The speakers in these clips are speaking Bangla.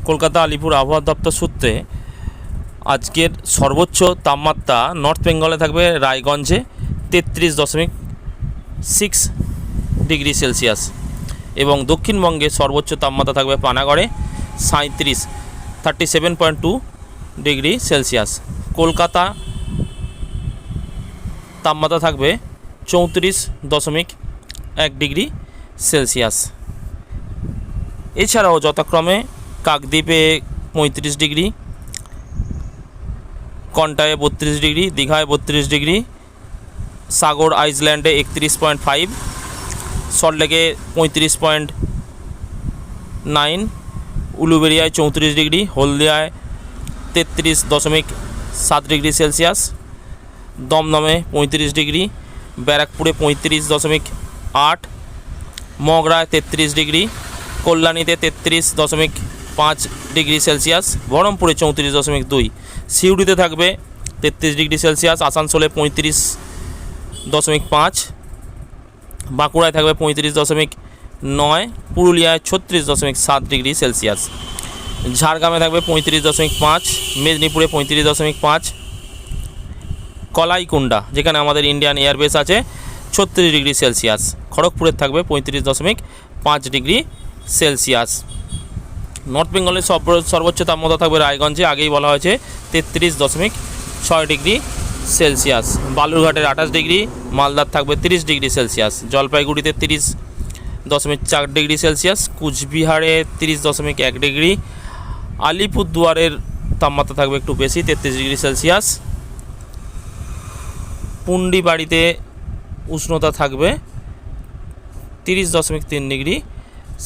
কলকাতা আলিপুর আবহাওয়া দপ্তর সূত্রে আজকের সর্বোচ্চ তাপমাত্রা নর্থ বেঙ্গলে থাকবে রায়গঞ্জে 33.6 ডিগ্রি সেলসিয়াস এবং দক্ষিণবঙ্গে সর্বোচ্চ তাপমাত্রা থাকবে পানাগড়ে 37.2 ডিগ্রি সেলসিয়াস। কলকাতা তাপমাত্রা থাকবে 34.1 ডিগ্রি সেলসিয়াস। এছাড়াও যথাক্রমে কাকদ্বীপে 35 ডিগ্রি, কন্টায়ে 32 ডিগ্রি, দীঘায় 32 ডিগ্রি, সাগর আইসল্যান্ডে 31.5, সল্টলেকে 35.9, উলুবেড়িয়ায় 34 ডিগ্রি, হলদিয়ায় 33.7 ডিগ্রি সেলসিয়াস, দমদমে 35 ডিগ্রি, ব্যারাকপুরে 35.8, মগরায় 33 ডিগ্রি, কল্যাণীতে 33.5 ডিগ্রি সেলসিয়াস, বহরমপুরে 34.2, সিউড়িতে থাকবে 33 ডিগ্রি সেলসিয়াস, আসানসোলে 35.5, বাঁকুড়ায় থাকবে 35.9, পুরুলিয়ায় 36.7 ডিগ্রি সেলসিয়াস, ঝাড়গ্রামে থাকবে 35.5, মেদিনীপুরে 35.5, কলাইকুণ্ডা যেখানে আমাদের ইন্ডিয়ান এয়ারবেস আছে 36 ডিগ্রি সেলসিয়াস, খড়গপুরে থাকবে 35.5 ডিগ্রি সেলসিয়াস। নর্থ বেঙ্গলের সর্বোচ্চ তাপমাত্রা থাকবে রায়গঞ্জে, আগেই বলা হয়েছে 33.6 ডিগ্রি সেলসিয়াস, বালুরঘাটের 28 ডিগ্রি, মালদার থাকবে 30 ডিগ্রি সেলসিয়াস, জলপাইগুড়িতে 30.4 ডিগ্রি সেলসিয়াস, কুচবিহারে 30.1 ডিগ্রি, আলিপুরদুয়ারের তাপমাত্রা থাকবে একটু বেশি 33 ডিগ্রি সেলসিয়াস, পুন্ডিবাড়িতে উষ্ণতা থাকবে 30.3 ডিগ্রি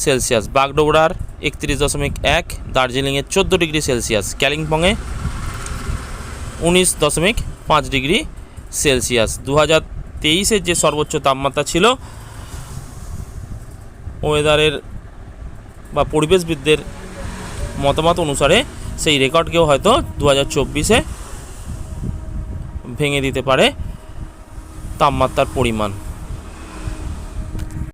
সেলসিয়াস, বাগডোগরার 31.1, দার্জিলিংয়ে 14 ডিগ্রি সেলসিয়াস, কালিম্পংয়ে 19.5 ডিগ্রি সেলসিয়াস। 2023-এর যে সর্বোচ্চ তাপমাত্রা ছিল ওয়েদারের বা পরিবেশবিদদের মতামত অনুসারে সেই রেকর্ডকেও হয়তো 2024-এ ভেঙে দিতে পারে তাপমাত্রার পরিমাণ।